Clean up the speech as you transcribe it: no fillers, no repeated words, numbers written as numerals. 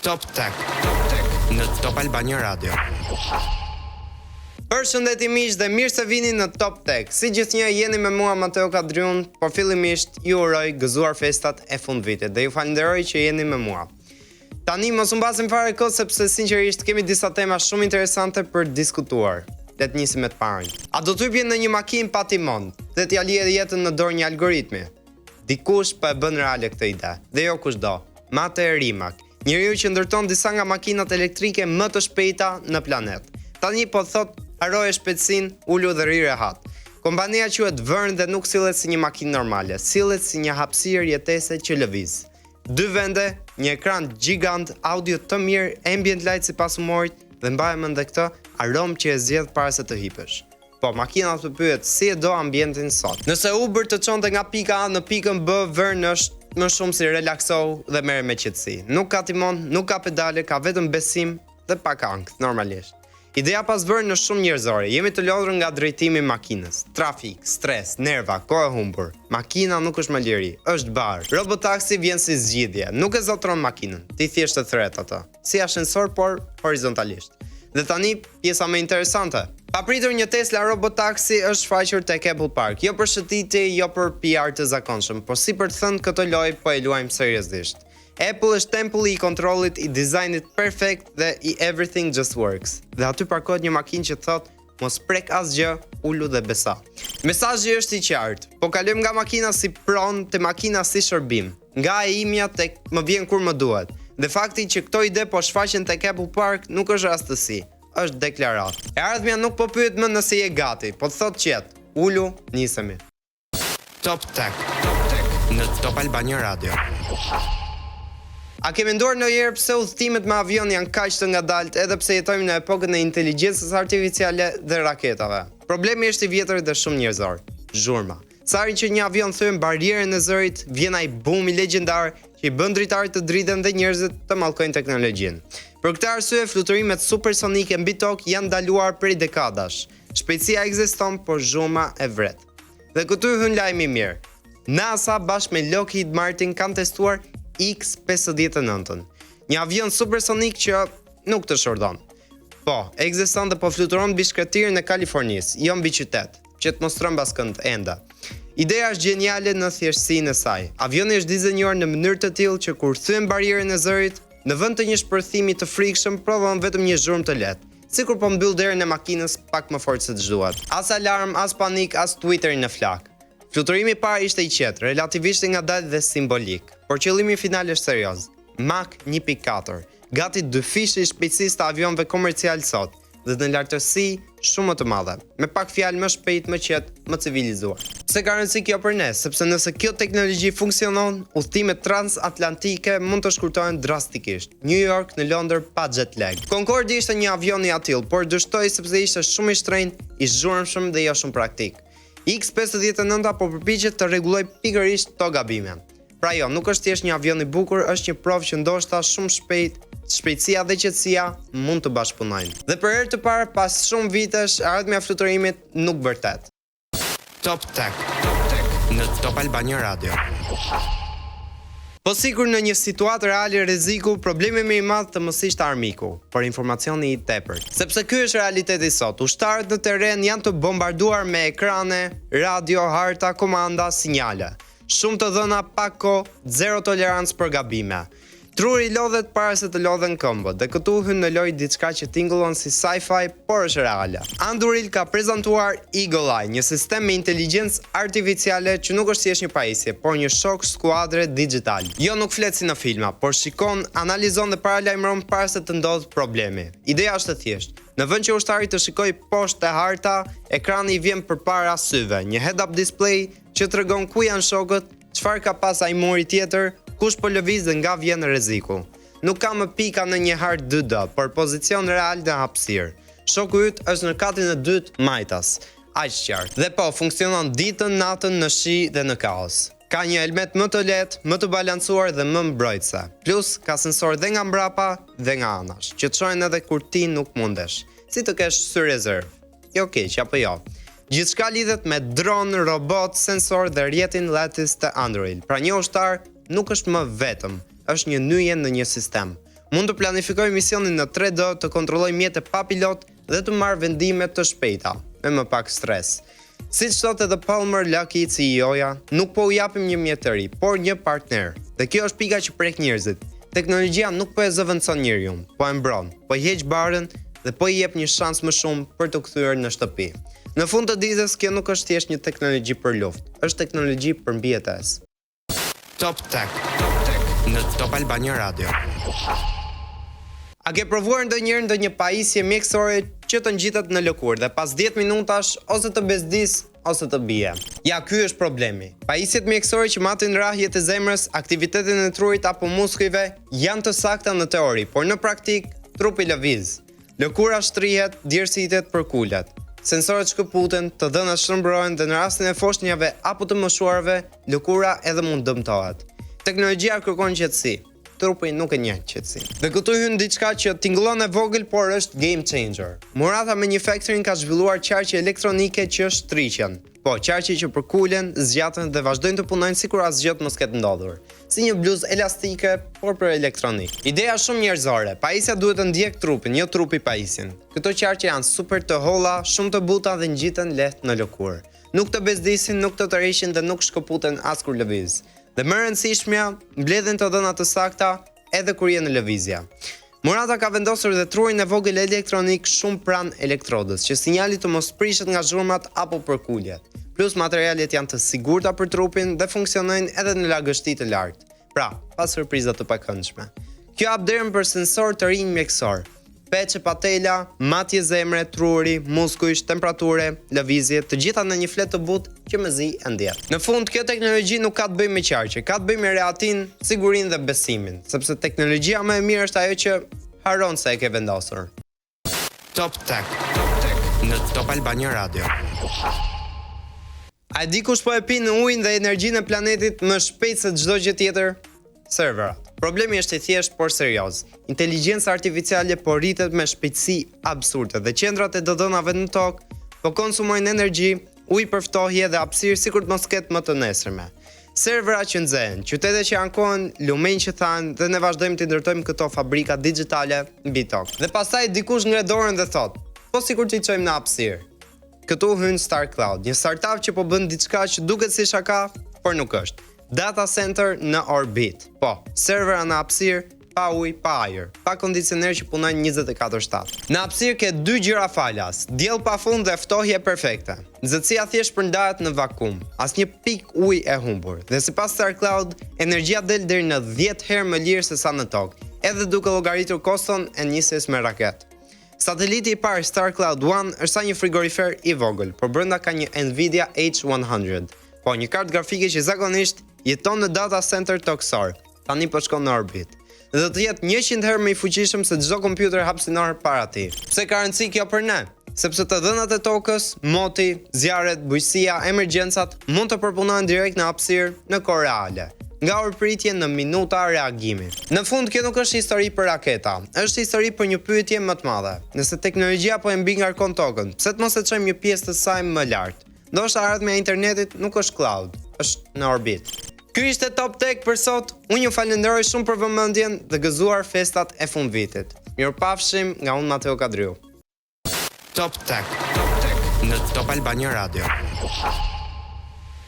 Top Tech në Top Albania Radio. Përshëndetje miq dhe mirë se vini në Top Tech. Si gjithnjë jeni me mua Mateo Kadriun, por fillimisht ju uroj gëzuar festat e fundvitit dhe ju falenderoj që jeni me mua. Tani mos u mbasim fare kohë sepse sinqerisht kemi disa tema shumë interesante për diskutuar. Le të nisim me të parën. A do të hypje në një makinë pa timon dhe t'ja lidhë jetën në dorë një algoritmi? Dikush po e bën reale këtë ide. Dhe jo kushdo, Mate Rimak, njeriu që ndërton disa nga makinat elektrike më të shpejta në planet. Tani po thot, haroje shpejtësinë, ulu dhe ri rehat. Kompania quhet Vern dhe nuk sillet si një makinë normale, sillet si një hapësirë jetese që lëviz. 2 vende, një ekran gjigant, audio të mirë, ambient light sipas humorit dhe mbaje mend këtë aromë që e zgjedh para se të hipesh. Po, makina të pyet si e do ambientin sot. Nëse Uber të çonte nga pika A në pikën B, Vern është më shumë si relaksohu dhe merre me qetësi. Nuk ka timon, nuk ka pedale, ka vetëm besim dhe pak ankth, normalisht. Ideja pas Vern është shumë njerëzore. Jemi të lodhur nga drejtimi i makinës. Trafik, stres, nerva, kohë humbur. Makina nuk është më liri, është bar. Robot taksi vjen si zgjidhje. Nuk e zotron makinën. Ti thjesht e thret atë. Si ashensor por horizontalisht. Dhe tani pjesa më interesante. Papritur një Tesla robot taksi është shfaqur tek Apple Park, jo për shëtitje, jo për PR të zakonshëm, por si për të thënë këtë lojë po e luajmë seriozisht. Apple është tempulli i kontrollit, i dizajnit perfekt dhe i everything just works. Dhe aty parkohet një makinë që thot, mos prek asgjë, ulu dhe besa. Mesazhi është i qartë, po kalojmë nga makina si pronë te makina si shërbim. Nga e imja tek më vjen kur më duhet. Dhe fakti që këto ide po shfaqen tek Apple Park nuk është rastësi, është deklarat. E ardhmja nuk po pyet më nëse je gati, po thot qet, ulu, nisemi. Top Tech në Top Albania Radio. A ke menduar ndonjëherë pse udhëtimet me avion janë kaq të ngadaltë edhe pse jetojmë në epokën e inteligjencës artificiale dhe raketave? Problemi është i vjetër dhe shumë njerëzor. Zhurma. Sari që një avion thyen barierën e zërit, vjen ai bumi legjendar që i bën dritarit të dritën dhe njerëzit të mallkojnë teknologjinë. Për këtë arsye, fluturimet supersonike mbi tokë janë ndaluar prej dekadash. Shpejtësia ekziston, por zhurma e vret. Dhe këtu hyn lajmi i mirë. NASA bashkë me Lockheed Martin kanë testuar X-59-ën, një avion supersonik që nuk të shordon. Po, ekziston dhe po fluturon mbi shkretirën e Kalifornisë, jo mbi qytet, që të mostron baskënd ende. Ideja është geniale në thjeshtësinë e saj. Avioni është dizenjuar në mënyrë të tillë që kur thyen barierën e zërit, në vend të një shpërthimi të frikshëm, prodhon vetëm një zhurmë të lehtë, sikur po mbyll derën e makinës pak më fort se ç'duhet. As alarm, as panik, as Twitteri në flak. Fluturimi i parë ishte i qetë, relativisht i ngadalë dhe simbolik, por qëllimi final është serioz. Mach 1.4, gati 2 fishë i shpejtësisë të avionëve komercial sot, dhe në lartësi shumë më të madhe, me pak fjalë më shpejt, më qetë, më civilizuar. Pse ka rëndësi kjo për ne? Sepse nëse kjo teknologji funksionon, udhëtimet transatlantike mund të shkurtohen drastikisht. New York në Londër pa jet lag. Concorde ishte një avion i atill, por dështoi sepse ishte shumë i shtrenjtë, i zhurmshëm dhe jo shumë praktik. X-59 po përpiqet të rregullojë pikërisht këto gabime. Pra jo, nuk është thjesht një avion i bukur, është një provë që ndoshta shumë shpejt shpejtësia dhe qetësia mund të bashkëpunojnë. Dhe për herë të parë pas shumë vitesh, ardhmja e fluturimit nuk vërtet. Top Tech në Top Albania Radio. Po sikur në një situatë reale rreziku, problemi më i madh të mos ishte armiku, por informacioni i tepërt. Sepse ky është realiteti sot. Ushtarët në terren janë të bombarduar me ekrane, radio, harta, komanda, sinjale. Shumë të dhëna, pak kohë, zero tolerancë për gabime. Truri lodhet para se të lodhen këmbët, dhe këtu hyn në lojë diçka që tingëllon si sci-fi, por është reale. Anduril ka prezantuar Eagle Eye, një sistem me inteligjencë artificiale që nuk është thjesht një pajisje, por një shok skuadre digital. Jo, nuk flet si në filma, por shikon, analizon dhe paralajmëron para se të ndodhë problemi. Ideja është e thjeshtë. Në vend që ushtari të shikojë poshtë e harta, ekrani i vjen përpara syve, një head-up display që tregon ku janë shokët, çfarë ka pas ai muri tjetër, kush po lëviz dhe nga vjen rreziku. Nuk ka më pika në një hart 2D, por pozicion real dhe hapësirë. Shoku yt është në katin e dytë majtas. Aq qartë. Dhe po, funksionon ditën, natën, në shi dhe në kaos. Ka një helmet më të lehtë, më të balancuar dhe më mbrojtëse. Plus, ka sensor dhe nga mbrapa dhe nga anash, që të shohin edhe kur ti nuk mundesh. Si të kesh sy rezervë. Jo keq, apo jo. Gjithçka lidhet me dron, robot, sensor dhe rrjetin Lattice të Android. Pra një ushtar nuk është më vetëm, është një nyje në një sistem. Mund të planifikojë misionin në 3D, të kontrollojë mjete pa pilot dhe të marrë vendime të shpejta, me më pak stres. Siç thotë edhe Palmer Luckey, CEO-ja, nuk po u japim një mjet të ri, por një partner. Dhe kjo është pika që prek njerëzit. Teknologjia nuk po e zëvendëson njeriu, po e mbron, po i heq barën dhe po i jep një shans më shumë për të kthyer në shtëpi. Në fund të ditës, kjo nuk është thjesht një teknologji për luftë, është teknologji për mbijetesë. Top Tech në Top Albania Radio. A ke provuar ndonjëherë një pajisje mjekësore që të ngjitet në lëkurë dhe pas 10 minutash ose të bezdis ose të bie? Ja, ky është problemi. Pajisjet mjekësore që matin rrahjet e zemrës, aktivitetin e trurit apo muskujve janë të sakta në teori, por në praktik trupi lëviz. Lëkura shtrihet, djersitet, përkulet. Sensorët shkëputen, të dhënat shtrëmbrohen dhe në rastin e foshnjave apo të moshuarve, lëkura edhe mund dëmtohet. Teknologjia kërkon qetësi. Trupi nuk e njeh qetësinë. Dhe këtu hyn diçka që tingëllon e vogël, por është game changer. Murata Manufacturing ka zhvilluar qarqe elektronike që shtriqen. Po, qarqe që përkulen, zgjaten dhe vazhdojnë të punojnë sikur asgjë mos ketë ndodhur. Si një bluzë elastike, por për elektronik. Ideja shumë njerëzore. Pajisja duhet të ndjek trupin, jo trupi pajisjen. Këto qarqe janë super të holla, shumë të buta dhe ngjiten lehtë në lëkurë. Nuk të bezdisin, nuk të tërheqin dhe nuk shkëputen as kur lëviz. Dhe më rëndësishmja, mbledhen të dhëna të sakta edhe kur je në lëvizje. Murata ka vendosur dhe trurin e vogël elektronik shumë pranë elektrodës, që sinjali të mos prishet nga zhurmat apo përkuljet. Plus materialet janë të sigurta për trupin dhe funksionojnë edhe në lagështi të lartë. Pra, pa surpriza të pakëndshme. Kjo hap derën për sensor të rinj mjekësor. Peçe patela, matje zemre, truri, muskujsh, temperature, lëvizje, të gjitha në një fletë të butë që mezi e ndjet. Në fund, kjo teknologji nuk ka të bëjë me qarqe, ka të bëjë me rehatin, sigurinë dhe besimin, sepse teknologjia më e mirë është ajo që haron se e ke vendosur. Top Tech në Top Albania Radio. A di kush po e pin ujin dhe energjinë e planetit më shpejt se çdo gjë tjetër? Serverat. Problemi është i thjeshtë por serioz. Inteligjenca artificiale po rritet me shpejtësi absurde dhe qendrat e DDN-ave në tokë po konsumojnë energji, ujë për ftohje dhe hapësirë sikur të mos ketë më të nesërme. Servera që nxehen, qytete që ankohen, lumenj që thanë dhe ne vazhdojmë të ndërtojmë këto fabrika digjitale mbi tokë. Dhe pastaj dikush ngre dorën dhe thotë, po sikur t'i çojmë në hapësirë. Këtu hyn StarCloud, një startup që po bën diçka që duket si shaka, por nuk është. Data center në orbit. Po, servera në hapësirë, pa ujë, pa ajër, pa kondicioner që punojnë 24/7. Në hapësirë ke 2 gjëra falas, diell pafund dhe ftohje perfekte. Nxehtësia thjesht përndahet në vakum, asnjë pikë ujë e humbur. Dhe sipas StarCloud, energjia del deri në 10 herë më lirë se sa në tokë, edhe duke llogaritur koston e nisjes me raket. Sateliti i parë StarCloud One është sa një frigorifer i vogël, por brenda ka një Nvidia H100. Po, një kartë grafike që zakonisht jeton në data center toksor, tani po shkon në orbit. Dhe do të jetë 100 herë më i fuqishëm se çdo kompjuter hapësinor para tij. Pse ka rëndësi kjo për ne? Sepse të dhënat e tokës, moti, zjarret, bujqësia, emergjencat mund të përpunohen direkt në hapësirë në kohë reale, nga urpritje në minuta reagimi. Në fund, kjo nuk është histori për raketa, është histori për një pyetje më të madhe. Nëse teknologjia po e mbi ngarkon tokën, pse të mos e çojmë një pjesë të saj më lart? Ndoshta ardhmja e internetit nuk është cloud, është në orbit. Ky ishte Top Tech për sot. Unë ju falenderoj shumë për vëmendjen dhe gëzuar festat e fundvitit. Mirupafshim nga unë Mateo Kadriu. Top Tech në Top Albania Radio.